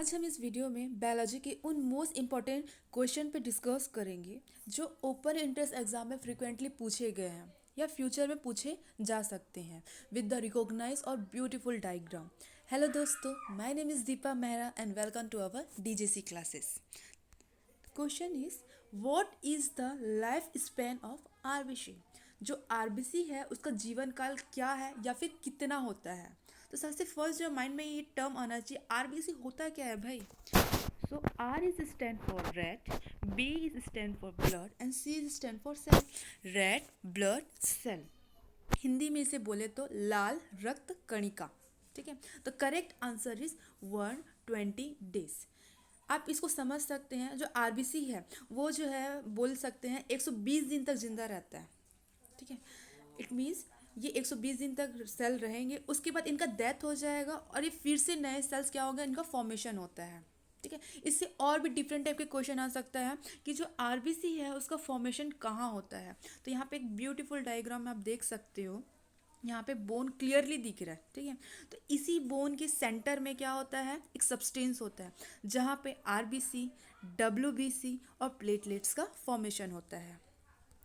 आज हम इस वीडियो में बायोलॉजी के उन मोस्ट इम्पॉर्टेंट क्वेश्चन पे डिस्कस करेंगे जो ओपन एंट्रेंस एग्जाम में फ्रिक्वेंटली पूछे गए हैं या फ्यूचर में पूछे जा सकते हैं विद द रिकॉग्नाइज और ब्यूटीफुल डायग्राम। हेलो दोस्तों, my name is Deepa Mehra and welcome to our DJC classes. Question is what is the life span of RBC. जो आरबीसी है उसका जीवन काल क्या है या फिर कितना होता है। तो सबसे फर्स्ट जो माइंड में ये टर्म आना चाहिए, आरबीसी होता क्या है भाई। So R is stand for red, B is stand for blood and C is stand for cell. Red blood cell, Hindi में इसे बोले तो लाल रक्त कणिका। ठीक है, तो करेक्ट आंसर इज 120 डेज। आप इसको समझ सकते हैं, जो आरबीसी है वो जो है बोल सकते हैं 120 दिन तक जिंदा रहता है। ठीक है, इट मीन्स ये 120 दिन तक सेल रहेंगे, उसके बाद इनका डेथ हो जाएगा और ये फिर से नए सेल्स क्या होगा, इनका फॉर्मेशन होता है। ठीक है, इससे और भी डिफरेंट टाइप के क्वेश्चन आ सकता है कि जो आरबीसी है उसका फॉर्मेशन कहाँ होता है। तो यहाँ पे एक ब्यूटीफुल डायग्राम में आप देख सकते हो, यहाँ पे बोन क्लियरली दिख रहा है। ठीक है, तो इसी बोन के सेंटर में क्या होता है, एक सब्सटेंस होता है जहाँ पे आरबीसी, डब्ल्यूबीसी और प्लेटलेट्स का फॉर्मेशन होता है।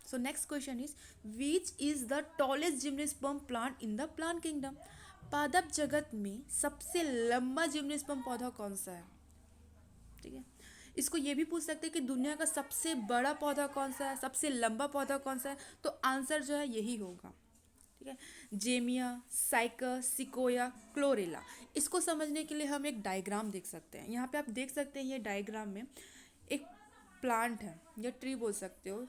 So next question is which is the tallest gymnosperm plant in the plant kingdom. पादप जगत में सबसे लंबा जिम्नोस्पर्म पौधा कौन सा है। ठीक है, इसको ये भी पूछ सकते हैं कि दुनिया का सबसे बड़ा पौधा कौन सा है, सबसे लंबा पौधा कौन सा है। तो आंसर जो है यही होगा। ठीक है, जेमिया, साइकस, सिकोया, क्लोरेला। इसको समझने के लिए हम एक डायग्राम देख सकते हैं। यहाँ पे आप देख सकते हैं, ये डायग्राम में एक प्लांट है या ट्री बोल सकते हो।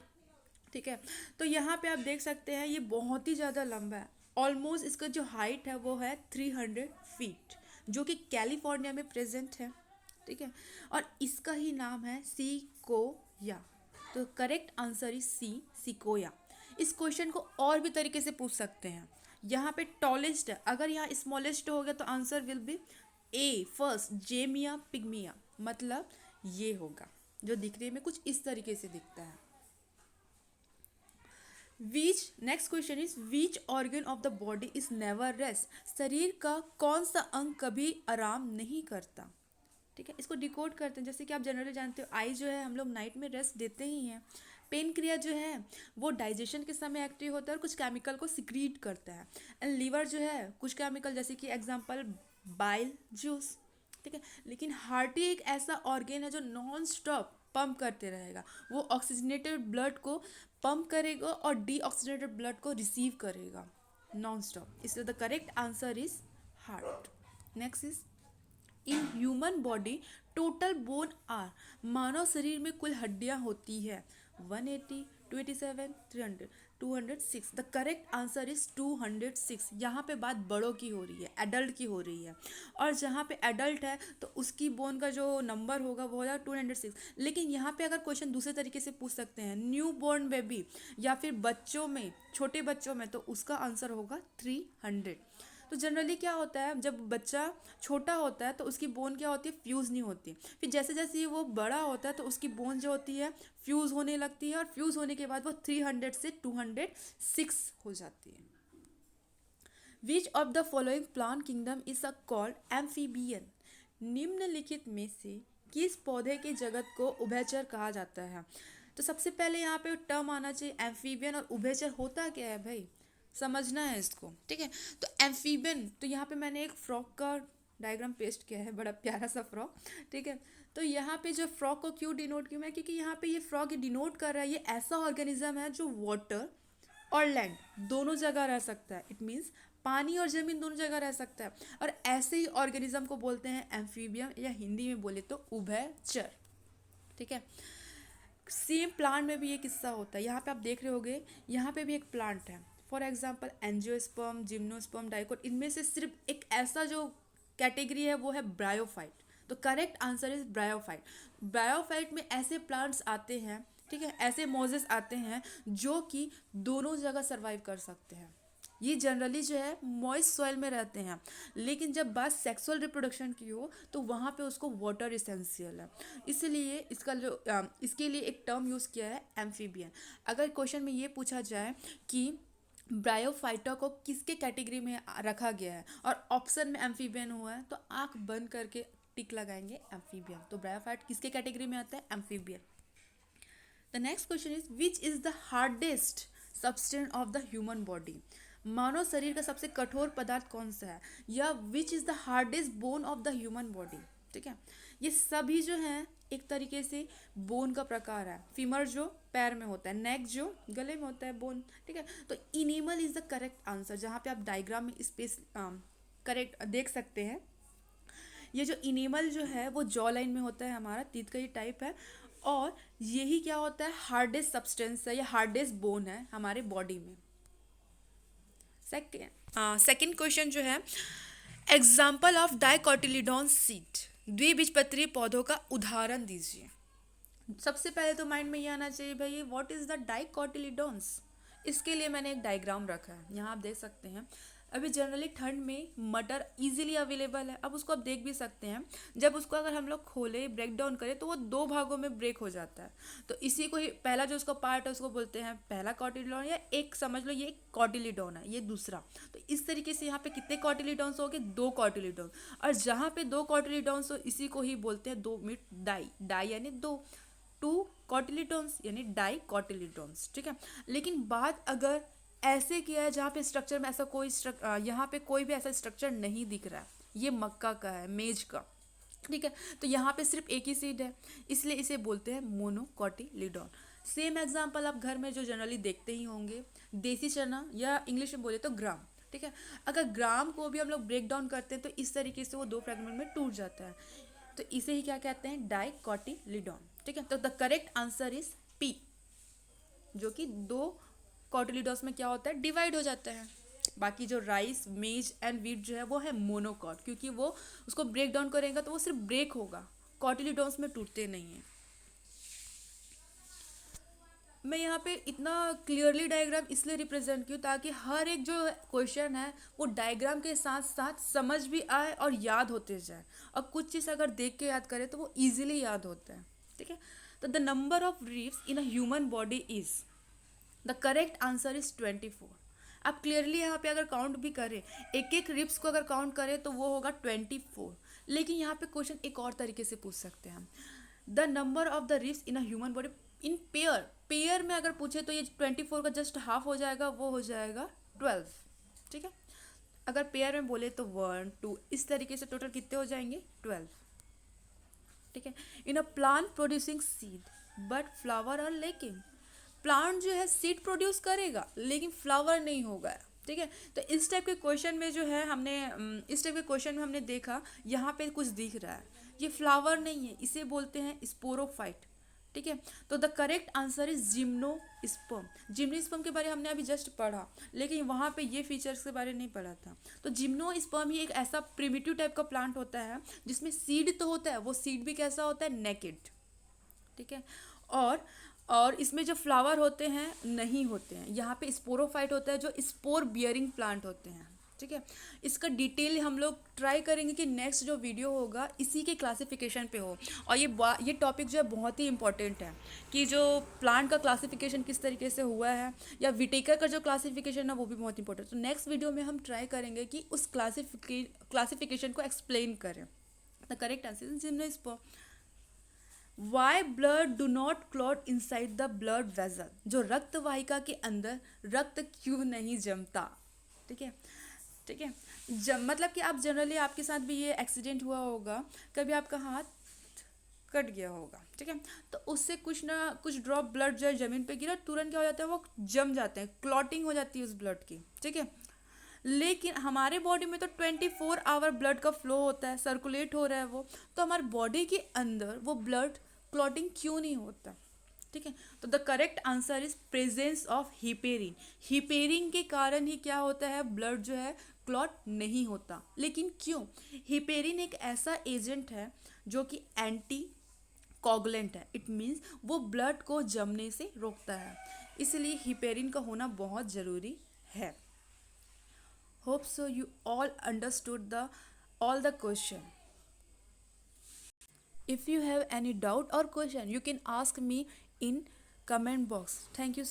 ठीक है, तो यहाँ पे आप देख सकते हैं ये बहुत ही ज़्यादा लंबा है। ऑलमोस्ट इसका जो हाइट है वो है 300 फीट, जो कि कैलिफोर्निया में प्रेजेंट है। ठीक है, और इसका ही नाम है सिकोया। तो correct answer is C, sequoia. इस क्वेश्चन को और भी तरीके से पूछ सकते हैं। यहाँ पे टॉलेस्ट है, अगर यहाँ स्मॉलेस्ट हो गया तो answer will be a first, Zamia pygmaea, मतलब ये होगा जो दिखने में कुछ इस तरीके से दिखता है। Which next question is which organ of the body is never rest. शरीर का कौन सा अंग कभी आराम नहीं करता। ठीक है, इसको डिकोड करते हैं। जैसे कि आप जनरली जानते हो, आई जो है हम लोग नाइट में रेस्ट देते ही हैं। पेन क्रिया जो है वो डाइजेशन के समय एक्टिव होता है और कुछ केमिकल को सिक्रीट करता है। एंड लीवर जो है कुछ केमिकल, जैसे कि एग्जांपल बाइल जूस। ठीक है, लेकिन हार्ट ही एक ऐसा ऑर्गेन है जो नॉन स्टॉप पंप करते रहेगा। वो ऑक्सीजनेटेड ब्लड को पंप करेगा और डीऑक्सीजनेटेड ब्लड को रिसीव करेगा नॉन स्टॉप, इसलिए the correct answer is heart. Next is in human body total bone are. मानव शरीर में कुल हड्डियां होती है 180, 287, 300, 206। The correct answer is 206। यहाँ पे बात बड़ों की हो रही है, एडल्ट की हो रही है। और जहाँ पे एडल्ट है तो उसकी बोन का जो नंबर होगा वो होगा 206। लेकिन यहाँ पे अगर क्वेश्चन दूसरे तरीके से पूछ सकते हैं, न्यू बॉर्न बेबी या फिर बच्चों में, छोटे बच्चों में, तो उसका आंसर होगा 300। तो जनरली क्या होता है, जब बच्चा छोटा होता है तो उसकी बोन क्या होती है, फ्यूज़ नहीं होती। फिर जैसे जैसे वो बड़ा होता है तो उसकी बोन जो होती है फ्यूज़ होने लगती है, और फ्यूज़ होने के बाद वो 300 से 206 हो जाती है। Which of the following plant kingdom is a called amphibian. निम्नलिखित में से किस पौधे के जगत को उभयचर कहा जाता है। तो सबसे पहले यहाँ पे टर्म आना चाहिए एम्फीबियन, और उभयचर होता क्या है भाई, समझना है इसको। ठीक है, तो एम्फीबियन, तो यहाँ पे मैंने एक फ्रॉक का डायग्राम पेस्ट किया है, बड़ा प्यारा सा फ्रॉक। ठीक है, तो यहाँ पे जो फ्रॉक को क्यों डिनोट किया मैं, क्योंकि यहाँ पे ये फ्रॉक डिनोट कर रहा है ये ऐसा ऑर्गेनिज्म है जो वाटर और लैंड दोनों जगह रह सकता है। इट मीन्स पानी और ज़मीन दोनों जगह रह सकता है, और ऐसे ही ऑर्गेनिज्म को बोलते हैं एम्फीबियम, या हिंदी में बोले तो उभयचर। ठीक है, सेम प्लांट में भी ये किस्सा होता है। यहाँ पे आप देख रहे होगे, यहाँ पे भी एक प्लांट है, for example angiosperm, gymnosperm, dicot. इनमें से सिर्फ एक ऐसा जो कैटेगरी है वो है ब्रायोफाइट। तो correct answer is bryophyte. Bryophyte में ऐसे प्लांट्स आते हैं, ठीक है, ऐसे मोजेस आते हैं जो कि दोनों जगह सर्वाइव कर सकते हैं। ये जनरली जो है मॉइस्ट सॉइल में रहते हैं, लेकिन जब बात सेक्सुअल रिप्रोडक्शन की हो तो वहाँ पे उसको वाटर इसेंशियल है। इसलिए इसका जो इसके लिए एक टर्म यूज़ किया है एम्फीबियन। अगर क्वेश्चन में ये पूछा जाए कि ब्रायोफाइटा को किसके कैटेगरी में रखा गया है और ऑप्शन में एम्फीबियन हुआ है, तो आंख बंद करके टिक लगाएंगे एम्फीबियन। तो ब्रायोफाइट किसके कैटेगरी में आता है? Amphibian. The next question is which is the hardest substance of the human body? मानव शरीर का सबसे कठोर पदार्थ कौन सा है, या which is the hardest bone of the human body? ठीक है, ये सभी जो हैं एक तरीके से बोन का प्रकार है। फीमर जो पैर में होता है, नेक जो गले में होता है, बोन। ठीक है, तो इनिमल इज द करेक्ट आंसर, जहाँ पे आप डायग्राम में स्पेस करेक्ट देख सकते हैं। ये जो इनिमल जो है वो जॉ लाइन में होता है, हमारा तीत का ये टाइप है, और यही क्या होता है? हार्डेस्ट सब्सटेंस है या हार्डेस्ट बोन है हमारे बॉडी में। सेकेंड क्वेश्चन जो है, एग्जाम्पल ऑफ डाइकोटिलीडॉन सीड, द्विबीजपत्री पौधों का उदाहरण दीजिए। सबसे पहले तो माइंड में ये आना चाहिए भाई, व्हाट इज द डाइकोटिलीडॉन्स। इसके लिए मैंने एक डायग्राम रखा है, यहाँ आप देख सकते हैं। अभी जनरली ठंड में मटर इजीली अवेलेबल है, अब उसको आप देख भी सकते हैं। जब उसको अगर हम लोग खोले, ब्रेक डाउन करें, तो वो 2 भागों में ब्रेक हो जाता है। तो इसी को ही पहला जो उसका पार्ट है उसको बोलते हैं पहला कॉटिलीडॉन, या एक समझ लो ये कॉटिलीडॉन है, ये दूसरा। तो इस तरीके से यहाँ पे कितने कॉटिलीडॉन्स हो गए? 2 कॉटिलीडॉन। और जहाँ पे 2 कॉटिलीडॉन्स हो इसी को ही बोलते हैं 2 मीट डाई, डाई यानी 2, 2 कॉटिलीडॉन्स यानी डाई कॉटिलीडॉन्स। ठीक है, लेकिन बात अगर ऐसे किया है जहाँ पे स्ट्रक्चर में ऐसा कोई यहाँ पे कोई भी ऐसा स्ट्रक्चर नहीं दिख रहा है, ये मक्का का है, मेज का। ठीक है, तो यहाँ पे सिर्फ एक ही सीड है, इसलिए इसे बोलते हैं मोनोकॉटिलीडॉन। सेम एग्जाम्पल आप घर में जो जनरली देखते ही होंगे, देसी चना, या इंग्लिश में बोले तो ग्राम। ठीक है, अगर ग्राम को भी हम लोग ब्रेक डाउन करते हैं तो इस तरीके से वो 2 फ्रेगमेंट में टूट जाता है, तो इसे ही क्या कहते हैं? डाइकोटिलीडॉन। ठीक है, तो the correct answer is P, जो कि 2 कॉटिलीडॉन्स में क्या होता है? डिवाइड हो जाता है। बाकी जो राइस, मेज एंड वीट जो है वो है मोनोकॉट, क्योंकि वो उसको ब्रेक डाउन करेगा तो वो सिर्फ ब्रेक होगा, कॉटिलीडॉन्स में टूटते नहीं हैं। मैं यहाँ पे इतना क्लियरली डायग्राम इसलिए रिप्रेजेंट किया ताकि हर एक जो क्वेश्चन है वो डायग्राम के साथ साथ समझ भी आए और याद होते जाए, और कुछ चीज़ अगर देख के याद करें तो वो इजीली याद होता है। ठीक है, तो the number of ribs in a human body is, the correct answer is 24। आप क्लियरली यहाँ पे अगर काउंट भी करें, एक एक रिब्स को अगर काउंट करें तो वो होगा 24। लेकिन यहाँ पे क्वेश्चन एक और तरीके से पूछ सकते हैं हम, the number of the ribs in a human body in pair. Pair में अगर पूछे तो ये 24 का जस्ट हाफ हो जाएगा, वो हो जाएगा 12। ठीक है, अगर पेयर में बोले तो 1 2 इस तरीके से टोटल कितने हो जाएंगे? 12। ठीक है, in a plant producing seed but flower are lacking, plant जो है सीड प्रोड्यूस करेगा लेकिन फ्लावर नहीं होगा। ठीक है, तो इस टाइप के क्वेश्चन में जो है इस टाइप के क्वेश्चन में हमने देखा यहाँ पे कुछ दिख रहा है, ये फ्लावर नहीं है, इसे बोलते हैं स्पोरोफाइट। ठीक है, तो the correct answer is gymnosperm. Gymnosperm के बारे में हमने अभी जस्ट पढ़ा, लेकिन वहाँ पे ये फीचर्स के बारे में नहीं पढ़ा था। तो जिम्नोस्पर्म ही एक ऐसा प्रिमिटिव टाइप का प्लांट होता है जिसमें सीड तो होता है, वो सीड भी कैसा होता है? नेकेड। ठीक है, और इसमें जो फ्लावर होते हैं नहीं होते हैं, यहाँ पे स्पोरोफाइट होता है जो स्पोर बियरिंग प्लांट होते हैं। ठीक है, इसका डिटेल हम लोग ट्राई करेंगे कि नेक्स्ट जो वीडियो होगा इसी के क्लासिफिकेशन पे हो, और ये टॉपिक जो है बहुत ही इंपॉर्टेंट है कि जो प्लांट का क्लासिफिकेशन किस तरीके से हुआ है, या विटेकर का जो क्लासिफिकेशन है वो भी बहुत इंपॉर्टेंट। तो नेक्स्ट वीडियो में हम ट्राई करेंगे कि उस क्लासिफिकेशन को एक्सप्लेन करें। The correct answer is gymnosperm. Why blood do not clot inside the blood vessel, जो रक्त वाहिका के अंदर रक्त क्यों नहीं जमता? ठीक है, ठीक है, मतलब कि आप जनरली आपके साथ भी ये एक्सीडेंट हुआ होगा, कभी आपका हाथ कट गया होगा। ठीक है, तो उससे कुछ ना कुछ ड्रॉप ब्लड जो है जमीन पे गिरा, तुरंत क्या हो जाता है? वो जम जाते हैं, क्लॉटिंग हो जाती है उस ब्लड की। ठीक है, लेकिन हमारे बॉडी में तो 24 आवर ब्लड का फ्लो होता है, सर्कुलेट हो रहा है वो, तो हमारे बॉडी के अंदर वो ब्लड क्लॉटिंग क्यों नहीं होता? ठीक है, तो the correct answer is presence of heparin. Heparin के कारण ही क्या होता है? ब्लड जो है क्लॉट नहीं होता। लेकिन क्यों? हिपेरिन एक ऐसा एजेंट है जो कि एंटी कोगुलेंट है, इट मीन्स वो ब्लड को जमने से रोकता है, इसलिए हिपेरिन का होना बहुत ज़रूरी है। Hope so you all understood all the question. If you have any doubt or question, you can ask me in comment box. Thank you.